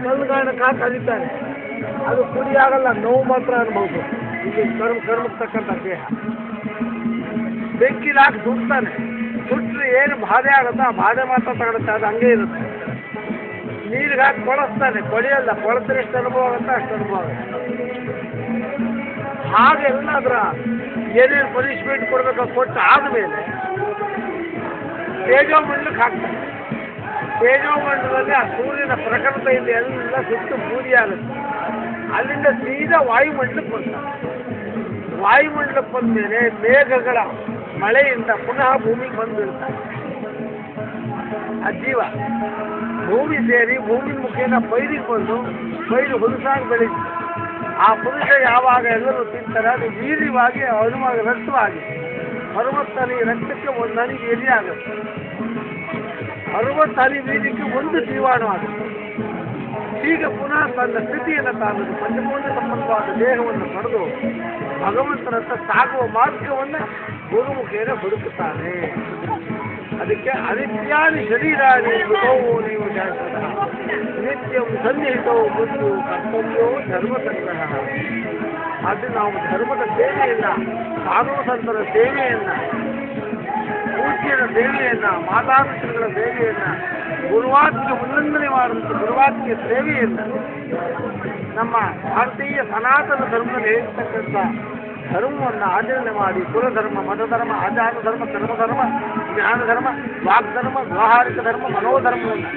ಕಲ್ಲುಗಾಣಕ್ಕೆ ಹಾಕಿ ಅಲಿತಾನೆ. ಅದು ಪುಡಿ ಆಗಲ್ಲ, ನೋವು ಮಾತ್ರ ಅನ್ಬೋದು. ಈಗ ಕರ್ಮಕ್ಕೆ ತಕ್ಕಂಥ ದೇಹ ಬೆಂಕಿಲಿ ಹಾಕಿ ಸುಡ್ತಾನೆ. ಸುಟ್ಟರೆ ಏನು ಬಾಧೆ ಆಗುತ್ತಾ ಆ ಬಾಧೆ ಮಾತ್ರ ತಗೊಳುತ್ತೆ, ಅದು ಹಂಗೆ ಇರುತ್ತೆ. ನೀರಿಗೆ ಹಾಕಿ ಕೊಳಿಸ್ತಾನೆ, ಕೊಳೆಯಲ್ಲ, ಕೊಳೆದ್ರೆ ಎಷ್ಟು ಅನುಭವ ಆಗುತ್ತಾ ಅಷ್ಟು ಅನುಭವ ಆಗುತ್ತೆ. ಹಾಗೆಲ್ಲಾದ್ರ ಏನೇನು ಪನಿಷ್ಮೆಂಟ್ ಕೊಡಬೇಕು ಕೊಟ್ಟು ಆದಮೇಲೆ ತೇಜೋಮಂಡಲಕ್ಕೆ ಹಾಕ್ತಾನೆ. ತೇಜೋಮಂಡಲದಲ್ಲಿ ಆ ಸೂರ್ಯನ ಪ್ರಖರತೆಯಿಂದ ಎಲ್ಲ ಸುಟ್ಟು ಬೂದಿ ಆಗುತ್ತೆ. ಅಲ್ಲಿಂದ ಸೀದಾ ವಾಯುಮಂಡಲಕ್ಕೆ ಬರ್ತಾನೆ. ವಾಯುಮಂಡಲಕ್ಕೆ ಬಂದ ಮೇಲೆ ಮೇಘಗಳ ಮಳೆಯಿಂದ ಪುನಃ ಭೂಮಿಗೆ ಬಂದು ಬೀಳ್ತಾನೆ. ಆ ಜೀವ ಭೂಮಿ ಸೇರಿ ಭೂಮಿ ಮುಖೇನ ಪೈರಿಗೆ ಬಂದು ಪೈರು ಹುಲಸಾಗಿ ಬೆಳೀತು. ಆ ಪುರುಷ ಯಾವಾಗ ಎಲ್ಲರೂ ತಿಂತಾರೆ ಅದು ವೀರ್ಯವಾಗಿ ಹನುಮಾಗ ರಕ್ತವಾಗಿ 60 ಹನಿ ರಕ್ತಕ್ಕೆ 1 ಹನಿ ವೀರ್ಯ ಆಗುತ್ತೆ. 60 ಹನಿ ವೀರ್ಯಕ್ಕೆ 1 ಜೀವಾಣು ಆಗುತ್ತೆ. ಹೀಗೆ ಪುನಃ ತನ್ನ ಸ್ಥಿತಿಯನ್ನು ತಾನು ಪಂಚಭೂತ ಸಂಬಂಧವಾದ ದೇಹವನ್ನು ಪಡೆದು ಭಗವಂತನತ್ತ ಸಾಗುವ ಮಾರ್ಗವನ್ನು ಗುರುಮುಖೇನ ಹುಡುಕುತ್ತಾನೆ. ಅದಕ್ಕೆ ಅನಿತ್ಯಾನಿ ಶರೀರಾನಿ ಮೃತವೋ ನೀವು ಶಾಶ್ವತ ನಿತ್ಯಂ ಸನ್ನಿಹಿತೋ ಮೃತ್ಯು ಕರ್ತವ್ಯೋ ಧರ್ಮ ಸಂಗ್ರಹ. ಅದು ನಾವು ಧರ್ಮದ ಸೇವೆಯನ್ನ, ಸಾಧು ಸಂತರ ಸೇವೆಯನ್ನ, ಪೂಜ್ಯರ ಸೇವೆಯನ್ನ, ಮಾತಾಪಿತೃಗಳ ಸೇವೆಯನ್ನ, ಗುರುವಾಕ್ಯ ಉಲ್ಲಂಘನೆ ಮಾಡುವಂಥ ಗುರುವಾಕ್ಯ ಸೇವೆಯನ್ನ ನಮ್ಮ ಭಾರತೀಯ ಸನಾತನ ಧರ್ಮದಲ್ಲಿ ಹೇಳ್ತಕ್ಕಂಥ ಧರ್ಮವನ್ನು ಆಚರಣೆ ಮಾಡಿ ಕುಲಧರ್ಮ, ಮತಧರ್ಮ, ಆಚಾರ ಧರ್ಮ, ಕರ್ಮಧರ್ಮ, ಜ್ಞಾನ ಧರ್ಮ, ವಾಗ್ಧರ್ಮ, ವ್ಯಾವಹಾರಿಕ ಧರ್ಮ, ಮನೋಧರ್ಮವನ್ನು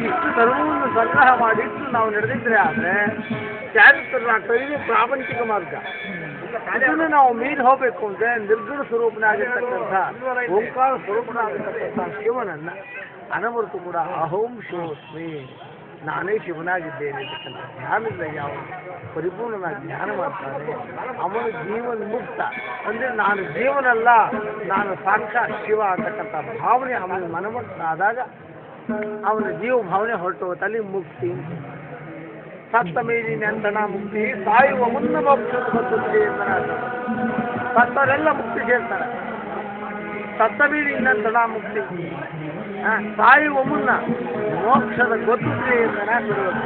ಇಷ್ಟು ಧರ್ಮವನ್ನು ಸಂಗ್ರಹ ಮಾಡಿಟ್ಟು ನಾವು ನಡೆದಿದ್ರೆ ಆದರೆ ಚಾರಿತ್ರರಾಗ್ತದೆ. ಇದು ಪ್ರಾಪಂಚಿಕ ಮಾರ್ಗ. ಇದನ್ನು ನಾವು ಮೀರಿ ಹೋಗಬೇಕು ಅಂದರೆ ನಿರ್ಗುಣ ಸ್ವರೂಪನಾಗಿರ್ತಕ್ಕಂಥ ಓಂಕಾರ ಸ್ವರೂಪನಾಗಿರ್ತಕ್ಕಂಥ ಶಿವನನ್ನು ಅನವರ್ತು ಕೂಡ ಅಹೋಂ ಶಿವಸ್ಮಿ, ನಾನೇ ಶಿವನಾಗಿದ್ದೇನೆ ಅಂತಕ್ಕಂಥ ಜ್ಞಾನದಿಂದ ಯಾವ ಪರಿಪೂರ್ಣನಾಗಿ ಜ್ಞಾನ ಮಾಡ್ತಾನೆ ಅವನು ಜೀವನ್ ಮುಕ್ತ. ಅಂದರೆ ನಾನು ಜೀವನಲ್ಲ, ನಾನು ಸಾಕ್ಷಾತ್ ಶಿವ ಅಂತಕ್ಕಂಥ ಭಾವನೆ ಅವನ ಮನಮಟ್ಟಾದಾಗ ಅವನ ಜೀವ ಭಾವನೆ ಹೊರಟೋಗುತ್ತೆ. ಅಲ್ಲಿ ಮುಕ್ತಿ. ಸತ್ತ ಮೇಲಿ ನಂತನ ಮುಕ್ತಿ, ಸಾಯುವ ಮುನ್ನ ಮೋಕ್ಷದ ಬರ್ತದೆ ಅಂತ. ಸತ್ತವರೆಲ್ಲ ಮುಕ್ತಿ ಸೇರ್ತಾರೆ. ಸತ್ತ ಮೇಲಿ ನಂತನ ಮುಕ್ತಿ, ಸಾಯುವ ಮುನ್ನ ಮೋಕ್ಷದ ಗೊತ್ತಿದೆ ಅಂತ ಬಿಡುವುದು.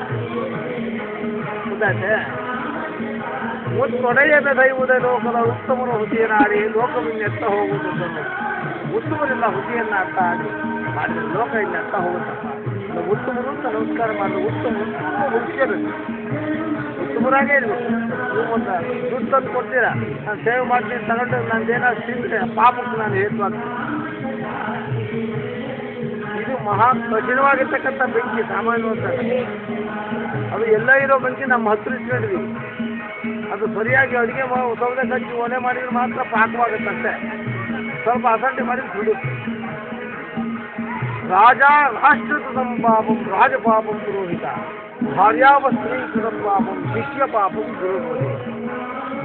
ಗೊತ್ತಾಯ್ತೆ? ಮುತ್ತೊಡೆಯದ ದೈವದ ಲೋಕದ ಉತ್ತಮನ ಹುಸಿಯನಾಡಿ ಲೋಕವಿನ್ನೆತ್ತ ಹೋಗುವುದು. ಉತ್ತಮರಿಂದ ಹುಸಿಯನ್ನ ಅರ್ಥ ಆಡಿ ಮಾಡಿದ್ರೆ ಲೋಕ ಇನ್ನೆತ್ತ ಹೋಗುತ್ತಪ್ಪ. ಉತ್ತಮರು ಅಂತ ನಮಸ್ಕಾರ ಮಾಡಿದ್ರೆ ಉತ್ತಮರು ಮುಖ್ಯರು ಉತ್ತಮರಾಗೇ ಇರಬೇಕು. ನೀವು ಒಂದು ದುಡ್ಡು ತಂದು ಕೊಡ್ತೀರಾ, ನಾನು ಸೇವೆ ಮಾಡ್ತೀನಿ ತಗೊಂಡು ನಂದೇನಾದ್ರು ತಿಂದರೆ ಪಾಪಕ್ಕೆ ನಾನು ಹೇತುವಾಗ್ತೀನಿ. ಇದು ಮಹಾ ಕಠಿಣವಾಗಿರ್ತಕ್ಕಂಥ ಬೆಂಕಿ, ಸಾಮಾನ್ಯವಂತ ಅದು ಎಲ್ಲ ಇರೋ ಬೆಂಕಿ ನಮ್ಮ ಹತ್ರ ಇಟ್ಕೊಂಡಿದ್ವಿ. ಅದು ಸರಿಯಾಗಿ ಅಡುಗೆ ಸೌದೆ ಕಚ್ಚಿ ಒಲೆ ಮಾಡಿದ್ರೆ ಮಾತ್ರ ಪಾಕವಾಗುತ್ತಂತೆ. ಸ್ವಲ್ಪ ಅಸಡ್ಡೆ ಮಾಡಿದ್ರೆ ಸುಡುತ್ತೆ. ರಾಜ ರಾಷ್ಟ್ರಕೃತಂ ಪಾಪಂ ರಾಜಪಾಪಂ ಪುರೋಹಿತ ಭಾರ್ಯಾವ ಸ್ತ್ರೀಕೃತಂ ಪಾಪಂ ಶಿಷ್ಯ ಪಾಪಂ ಗುರುವೇ.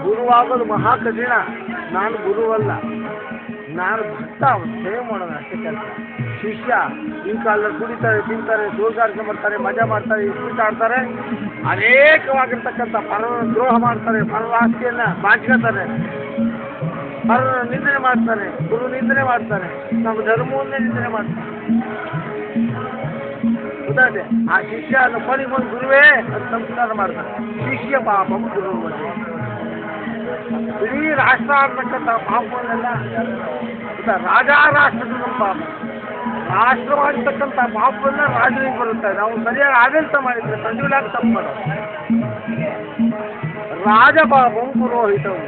ಗುರುವಾಗೋದು ಮಹಾ ಕಠಿಣ. ನಾನು ಗುರುವಲ್ಲ, ನಾನು ಭಕ್ತ. ಸೇವೆ ಮಾಡೋದು ಅಷ್ಟೇ ಕೆಲಸ. ಶಿಷ್ಯ ಈ ಕಾಲದಲ್ಲಿ ಕುಡಿತಾರೆ, ತಿಂತಾರೆ, ದೂರ್ಗಾರಿಕೆ ಮಾಡ್ತಾರೆ, ಮಜಾ ಮಾಡ್ತಾರೆ, ಇಸ್ಪೀಟ್ ಆಡ್ತಾರೆ, ಅನೇಕವಾಗಿರ್ತಕ್ಕಂಥ ಪರರ ದ್ರೋಹ ಮಾಡ್ತಾರೆ, ಪರರ ಆಸ್ತಿಯನ್ನು ಬಾಚ್ಕೋತಾರೆ, ಪರರ ನಿಂದನೆ ಮಾಡ್ತಾರೆ, ಗುರು ನಿಂದನೆ ಮಾಡ್ತಾರೆ, ನಮ್ಮ ಧರ್ಮವನ್ನೇ ನಿಂದನೆ ಮಾಡ್ತಾರೆ. ಗೊತ್ತಾಯ್ತೆ? ಆ ಶಿಷ್ಯ ಕೊನೆಗೆ ಒಂದು ಗುರುವೇ ಅದು ಸಂಸ್ಕಾರ ಮಾಡ್ತಾರೆ. ಶಿಷ್ಯ ಪಾಪಂ ಗುರುವೇ. ಇಡೀ ರಾಷ್ಟ್ರ ಆಗ್ತಕ್ಕಂಥ ಪಾಪವನ್ನೆಲ್ಲ ರಾಜ ರಾಷ್ಟ್ರದ ಪಾಪ, ರಾಷ್ಟ್ರವಾಗಿರ್ತಕ್ಕಂಥ ಪಾಪವನ್ನ ರಾಜನಿಗೆ ಬರುತ್ತೆ. ನಾವು ಸರಿಯಾಗಿ ಆಡಳಿತ ಮಾಡಿದ್ರೆ ಸಂಜೀವನಾಗಿ ತಪ್ಪು ಮಾಡೋದು. ರಾಜ ಪಾಪಂ ಪುರೋಹಿತವು,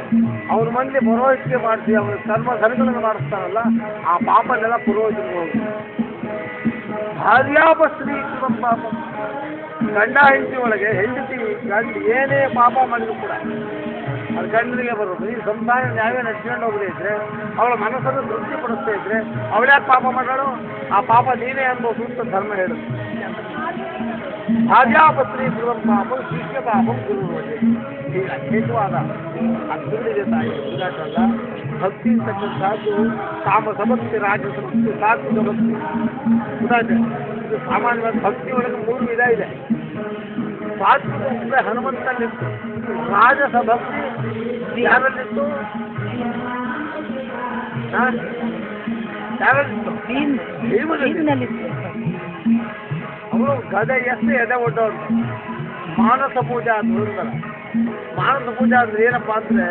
ಅವ್ರ ಮಂದಿ ಪುರೋಹಿತಿಗೆ ಮಾಡಿಸಿ ಅವನ ಕರ್ಮಗಳನ್ನು ಮಾಡಿಸ್ತಾರಲ್ಲ, ಆ ಪಾಪನೆಲ್ಲ ಪುರೋಹಿತನಿಗೆ ಹೋಗುತ್ತೆ. ಭಾರ್ಯಾಪಸ್ತ್ರೀ ಪಾಪ, ಗಂಡ ಹೆಂಡತಿ ಒಳಗೆ ಹೆಂಡತಿ ಗಂಡ ಏನೇ ಪಾಪ ಮಾಡಿದ್ರು ಕೂಡ ಅದು ಗಂಡನಿಗೆ ಬರೋದು. ಈ ಸಂಸಾರ ನ್ಯಾಯ ನಡ್ಸ್ಕೊಂಡು ಹೋಗದೇ ಇದ್ರೆ, ಅವಳ ಮನಸ್ಸನ್ನು ತೃಪ್ತಿಪಡಿಸ್ತಾ ಇದ್ರೆ ಅವಳ್ಯಾಕೆ ಪಾಪ ಮಾಡೋಳು? ಆ ಪಾಪ ನೀನೇ ಅನ್ಬೋದು ಅಂತ ಧರ್ಮ ಹೇಳುತ್ತೆ. ಭಾರ್ಯಾಪಸ್ತ್ರೀ ಪಾಪ ಶಿಷ್ಯ ಪಾಪಂ ಗುರುವೇ. ಈಗ ಹೇತುವಾದ ಅರ್ಥಗಳಿಗೆ ತಾಯಿ ಉದಾಟಲ್ಲ. ಭಕ್ತಿ ಅಂತಕ್ಕಂಥದ್ದು ತಾಮಸಭಕ್ತಿ, ರಾಜಸಭಕ್ತಿ, ಸಾತ್ವಿಕ ಭಕ್ತಿ. ಉದಾಹರಣೆ ಇದು ಸಾಮಾನ್ಯವಾದ ಭಕ್ತಿ ಒಳಗೆ 3 ವಿಧ ಇದೆ. ಸಾತ್ವಿಕ ಅಂದರೆ ಹನುಮಂತನಲ್ಲಿತ್ತು. ರಾಜಸ ಭಕ್ತಿ ಯಾರಲ್ಲಿತ್ತು? ಯಾರಲ್ಲಿತ್ತು? ಭೀಮನಲ್ಲಿತ್ತು. ಅವಳು ಗದೆ ಎದೆ ಒಡ್ಡವಳು. ಮಾನಸ ಪೂಜೆ ಅಂತ ಹೇಳ್ತಾರೆ. ಮಾನಸ ಪೂಜೆ ಅಂದ್ರೆ ಏನಪ್ಪ ಅಂದರೆ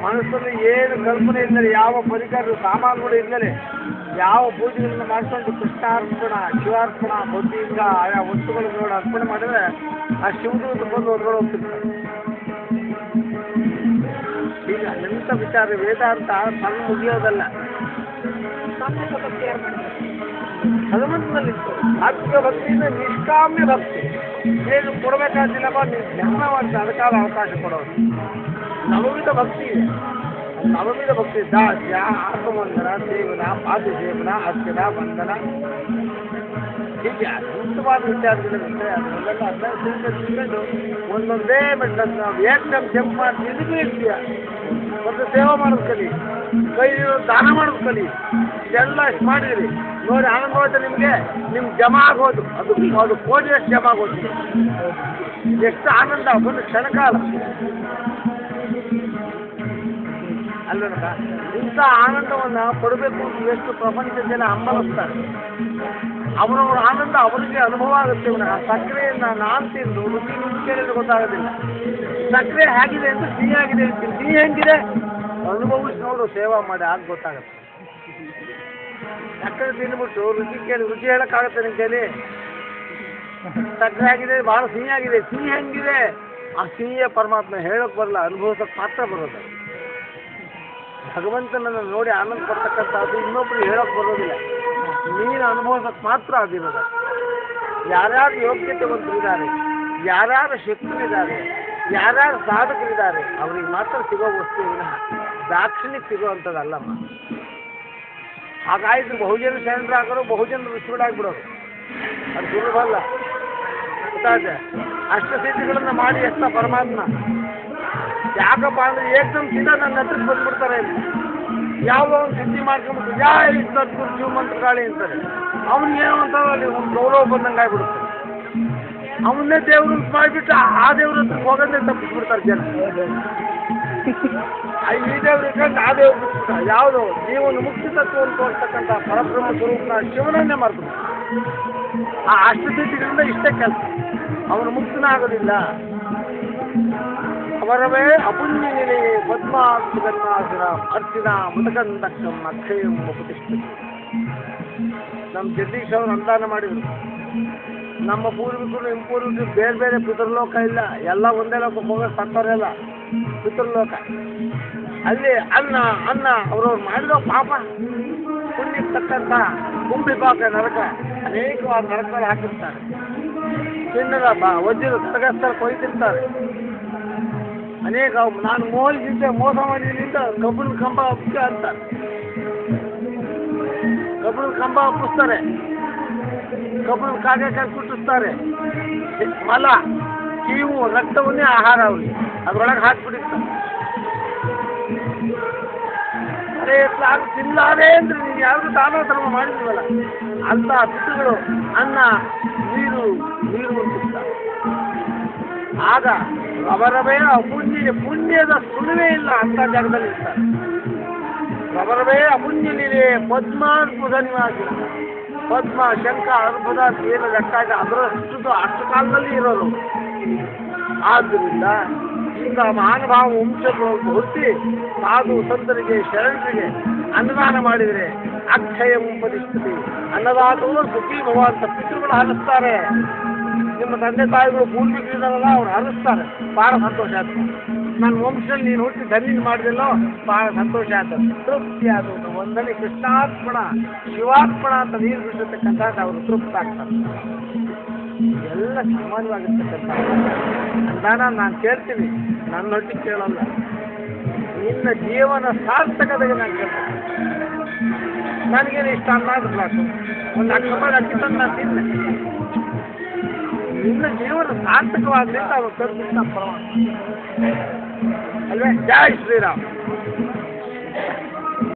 ಮನಸ್ಸಲ್ಲಿ ಏನು ಕಲ್ಪನೆ ಇದ್ದರೆ, ಯಾವ ಪರಿಕರ ಸಾಮಾನುಗಳು ಇದ್ದರೆ, ಯಾವ ಪೂಜೆಗಳನ್ನು ಮಾಡಿಕೊಂಡು ಕೃಷ್ಣಾರ್ಪಣ, ಶಿವಾರ್ಪಣ, ಬುದ್ಧಿಯಿಂದ ಆಯಾ ವಸ್ತುಗಳನ್ನು ನೋಡಿ ಅರ್ಪಣೆ ಮಾಡಿದರೆ ಆ ಶಿವದೂತ ಬಂದು ಒಳಗಡೆ ಹೋಗ್ತಿರ್ತಾರೆ. ಈಗ ಎಂಥ ವಿಚಾರ ವೇದಾಂತ ಸಣ್ಣ ಮುಗಿಯೋದಲ್ಲ, ಹನುಮಂತನಲ್ಲಿತ್ತು ಆತ್ಮ ಭಕ್ತಿಯಿಂದ ನಿಷ್ಕಾಮ್ಯ ಭಕ್ತಿ. ಏನು ಕೊಡಬೇಕಾದಿಲ್ಲಪ್ಪ, ನೀವು ಜ್ಞಾನ ಮಾಡಿ ಅದಕ್ಕಾದ ಅವಕಾಶ ಕೊಡೋದು. ನವವಿಧ ಭಕ್ತಿ ಇದೆ. ನವವಿಧ ಭಕ್ತಿ ದಾಸ್ಯ, ಆತ್ಮವಂದನ, ಸೇವನ, ಪಾದ್ಯ ಸೇವನ, ಅರ್ಚನ, ಬಂಧನ, ಹೀಗೆ ಅದ್ಭುತವಾದ ವಿಚಾರಗಳಿರುತ್ತೆ. ಅದನ್ನೆಲ್ಲ ಅದನ್ನ ತಿಳ್ಕೊಂಡು ಒಂದೊಂದೇ ಮೆಟ್ಟನ್ನು ನಾವು ಏಕದಮ್ ಜಂಪ್ ಮಾಡಿ ಇದಕ್ಕೂ ಇರ್ತೀಯ. ಮತ್ತು ಸೇವೆ ಮಾಡೋದು ಕಲಿ, ಕೈ ದಾನ ಮಾಡೋದು ಕಲಿ. ಇದೆಲ್ಲ ಇಷ್ಟು ಮಾಡಿದಿರಿ ನೋಡಿ, ಆನಂದ ಹೋಯ್ತು ನಿಮಗೆ. ನಿಮ್ಗೆ ಜಮಾ ಆಗೋದು ಅದು ಕೋಟಿಯಷ್ಟು ಜಮಾ ಆಗೋದು. ಎಷ್ಟು ಆನಂದ ಒಂದು ಕ್ಷಣಕಾಲ ಅಲ್ವನಕ. ಇಂಥ ಆನಂದವನ್ನು ಪಡಬೇಕು ಅಂತ ಎಷ್ಟು ಪ್ರಪಂಚದ ಜನ ಹಂಬಲಿಸ್ತಾರೆ. ಅವರವರ ಆನಂದ ಅವರಿಗೆ ಅನುಭವ ಆಗುತ್ತೆ. ಸಕ್ಕರೆಯನ್ನು ನಾನು ತಿಂದು ರುಚಿ ಕೇಳಿದ್ರೆ ಗೊತ್ತಾಗೋದಿಲ್ಲ. ಸಕ್ಕರೆ ಹೇಗಿದೆ ಅಂತ ಸಿಹಿ ಆಗಿದೆ ಅಂತೀನಿ. ಸಿಹಿ ಹೆಂಗಿದೆ ಅನುಭವಿಸಿ ನೋಡು, ಸೇವಾ ಮಾಡಿ ಆಗ ಗೊತ್ತಾಗುತ್ತೆ. ಸಕ್ಕರೆ ತಿಂದ್ಬಿಟ್ಟು ರುಚಿ ಕೇಳಿ ರುಚಿ ಹೇಳೋಕ್ಕಾಗತ್ತೆ ನಿಮ್ಮ ಕೈಲಿ? ಸಕ್ಕರೆ ಆಗಿದೆ, ಭಾಳ ಸಿಹಿ ಆಗಿದೆ, ಸಿಹಿ ಹೆಂಗಿದೆ ಆ ಸಿಹಿಯ ಪರಮಾತ್ಮ ಹೇಳೋಕೆ ಬರಲ್ಲ, ಅನುಭವಿಸೋಕೆ ಮಾತ್ರ ಬರೋದು. ಭಗವಂತನನ್ನು ನೋಡಿ ಆನಂದ ಪಡ್ತಕ್ಕಂಥದ್ದು ಇನ್ನೊಬ್ರು ಹೇಳೋಕೆ ಬರೋದಿಲ್ಲ, ನೀನು ಅನುಭವಿಸೋಕೆ ಮಾತ್ರ ಅದಿರೋದು. ಯಾರ್ಯಾರು ಯೋಗ್ಯತೆವಂತರಿದ್ದಾರೆ, ಯಾರ್ಯಾರು ಶಕ್ತರಿದ್ದಾರೆ, ಯಾರ್ಯಾರು ಸಾಧಕರಿದ್ದಾರೆ ಅವ್ರಿಗೆ ಮಾತ್ರ ಸಿಗೋ ವಸ್ತುವಿನ ದಾಕ್ಷಿಣ್ಯಕ್ಕೆ ಸಿಗೋವಂಥದ್ದಲ್ಲಮ್ಮ. ಹಾಗಾಯಿತು ಬಹುಜನ ಶರಣರಾಗೋರು ಬಹುಜನ ಋಷಿಗಳಾಗ್ಬಿಡೋರು, ಅದು ಸುಲಭ ಅಲ್ಲ. ಗೊತ್ತಾಯ್ತೆ? ಅಷ್ಟಸಿದ್ಧಿಗಳನ್ನು ಮಾಡಿ ಎಷ್ಟ ಪರಮಾತ್ಮ. ಯಾಕಪ್ಪ ಅಂದರೆ ಏಕದಮ್ ಸೀದಾ ನನ್ನ ಹತ್ರಕ್ಕೆ ಬಂದ್ಬಿಡ್ತಾರೆ. ಯಾವುದೋ ಒಂದು ಸಿದ್ಧಿ ಮಾಡ್ಕೊಂಬಿಟ್ಟು ಜೈ ಸದ್ಗುರು ಶಿವ ಮಂತ್ರಗಾಳಿ ಅಂತಾರೆ. ಅವನಿಗೇನೋ ಅಂತಾರೆ ಅಲ್ಲಿ ಒಂದು ಗೌರವ ಬಂದಂಗೆ ಆಗ್ಬಿಡುತ್ತೆ. ಅವನ್ನೇ ದೇವ್ರ ಮಾಡಿಬಿಟ್ಟು ಆ ದೇವ್ರ ಹತ್ರಕ್ಕೆ ಹೋಗೋದೇ ತಪ್ಪಿಸ್ಬಿಡ್ತಾರೆ ಜನ. ಈ ದೇವ್ರ ಇಟ್ಕೊಂಡು ಆ ದೇವ್ರು ಬಿಟ್ಬಿಟ್ಟ. ಯಾವುದು ಜೀವನ ಮುಕ್ತಿ ತತ್ವವನ್ನು ತೋರಿಸ್ತಕ್ಕಂಥ ಪರಬ್ರಹ್ಮ ಸ್ವರೂಪನ ಶಿವನನ್ನೇ ಮಾಡ್ತಾರೆ. ಆ ಅಷ್ಟಸಿದ್ಧಿಗಳಿಂದ ಇಷ್ಟೇ ಕೆಲಸ, ಅವನು ಮುಕ್ತನ ಆಗೋದಿಲ್ಲ. ಅವರವೇ ಅಪುಣ್ಯನಿಲೆ ಪದ್ಮಾರ್ತಿಗನ್ನಾಸಿನ ಅರ್ಚಿನ ಮುದಕಂದಕ್ಕಂ ಅಕ್ಷಯಂ ಉಪತಿಷ್ಠಿತ. ನಮ್ಮ ಜಗದೀಶ್ ಅವರು ಅನುದಾನ ಮಾಡಿದರು. ನಮ್ಮ ಪೂರ್ವಿಕರು ನಿಮ್ಮ ಪೂರ್ವಿಕರು ಬೇರೆ ಬೇರೆ ಪಿತೃಲೋಕ ಇಲ್ಲ, ಎಲ್ಲ ಒಂದೇ ಲೋಕಕ್ಕೆ ಹೋಗೋ ಸತ್ತವರೆಲ್ಲ ಪಿತೃಲೋಕ. ಅಲ್ಲಿ ಅನ್ನ ಅವ್ರವ್ರು ಮಾಡಿರೋ ಪಾಪ ಪುಣ್ಯಕ್ಕೆ ತಕ್ಕಂಥ ಕುಂಬಿಪಾಕ ನರಕ ಅನೇಕವಾದ ನರಕಗಳು ಹಾಕಿರ್ತಾರೆ. ಚಿನ್ನದ ವಜ್ರದ ಕರಗಸ್ತರ ಕೊಯ್ತಿರ್ತಾರೆ. ಅನೇಕ ನಾನು ಮೋಸ ಮಾಡಿದ್ರಿಂದ ಕಬ್ಬಿಣದ ಕಂಬ ಮುಖ್ಯ ಅಂತಾರೆ. ಕಬ್ಬಿಣದ ಕಂಬ ಒಪ್ಪಿಸ್ತಾರೆ, ಕಬ್ಬಿಣದ ಕಾಗೆ ಕುಟ್ಟಿಸ್ತಾರೆ. ಮಲ ಕೀವು ರಕ್ತವನ್ನೇ ಆಹಾರ ಅವ್ರಿಗೆ ಅದ್ರೊಳಗೆ ಹಾಕ್ಬಿಟ್ಟಿರ್ತಾರೆ. ಅರೆ ಅದು ತಿನ್ನಲಾರೆ ಅಂದ್ರೆ ನೀನು ಯಾವುದು ದಾನ ಧರ್ಮ ಮಾಡಿದ್ವಲ್ಲ ಅಂತ ಪಿತೃಗಳು ಅನ್ನ ನೀರು ಅಂತಿರ್ತಾರೆ. ಆಗ ಅವರವೇ ಪುಣ್ಯದ ಸುಳಿವೇ ಇಲ್ಲ ಅಂತ ಜಾಗದಲ್ಲಿ ಇರ್ತಾರೆ. ಅವರವೇ ಅಪುಣ್ಯನಿದೆ ಪದ್ಮಾರ್ಬುಧ ನಿವಾಸಿ. ಪದ್ಮ ಶಂಖ ಅರ್ಬುದ ಏನು ಲೆಕ್ಕಾಗ ಅಷ್ಟು ಕಾಲದಲ್ಲಿ ಇರೋರು. ಆದ್ದರಿಂದ ಇಂಥ ಮಹಾನುಭಾವ ವಂಶವನ್ನು ಹುಟ್ಟಿ ಸಾಧು ಸಂತರಿಗೆ ಶರಣರಿಗೆ ಅನ್ನದಾನ ಮಾಡಿದರೆ ಅಕ್ಷಯ ಉಪದಿಷ್ಠತೆ. ಅನ್ನದಾತರು ಸುಖಿ ಭವ ಅಂತ ಪಿತೃಗಳು ಹರಿಸ್ತಾರೆ. ನಿಮ್ಮ ತಂದೆ ತಾಯಿಗಳು ಪೂರ್ವಿಕರಿದ್ದಾರಲ್ಲ ಅವ್ರು ಹರಿಸ್ತಾರೆ. ಭಾಳ ಸಂತೋಷ ಆಯ್ತು. ನನ್ನ ವಂಶದಲ್ಲಿ ನೀನು ಹುಟ್ಟಿ ಧನ್ಯ ಮಾಡಿದೆಲ್ಲೋ ಭಾಳ ಸಂತೋಷ ಆಯ್ತು, ತೃಪ್ತಿ ಆದವು. ಒಂದನೇ ಕೃಷ್ಣಾರ್ಪಣ ಶಿವಾರ್ಪಣ ಅಂತ ನೀರು ಬಿಟ್ಟಿರ್ತಕ್ಕಂಥದ್ದು ಅವರು ತೃಪ್ತ ಆಗ್ತಾರೆ. ಎಲ್ಲ ಸಾಮಾನ್ಯವಾಗಿರ್ತಕ್ಕಂಥ ಅನುದಾನ ನಾನು ಕೇಳ್ತೀನಿ, ನನ್ನ ಹೊಟ್ಟಿಗೆ ಕೇಳಲ್ಲ. ನಿನ್ನ ಜೀವನ ಸಾರ್ಥಕತೆಗೆ ನಾನು ಕೇಳ್ತೀನಿ. ನನಗೇನು ಇಷ್ಟ ಅನ್ನಾದ್ರು ಸಾಕು, ಒಂದು ಅಕ್ಕಂಬ ಅಕ್ಕಿ ತಂದು ನಾನು ತಿನ್ನೆ. ನಿನ್ನ ಜೀವನ ಸಾರ್ಥಕವಾದ್ರಿಂದ ಅವ್ರು ಕರ್ಪಿಸ್ತಾ ಪರಮಾತ್ಮ ಅಲ್ವೇ. ಜೈ ಶ್ರೀರಾಮ್.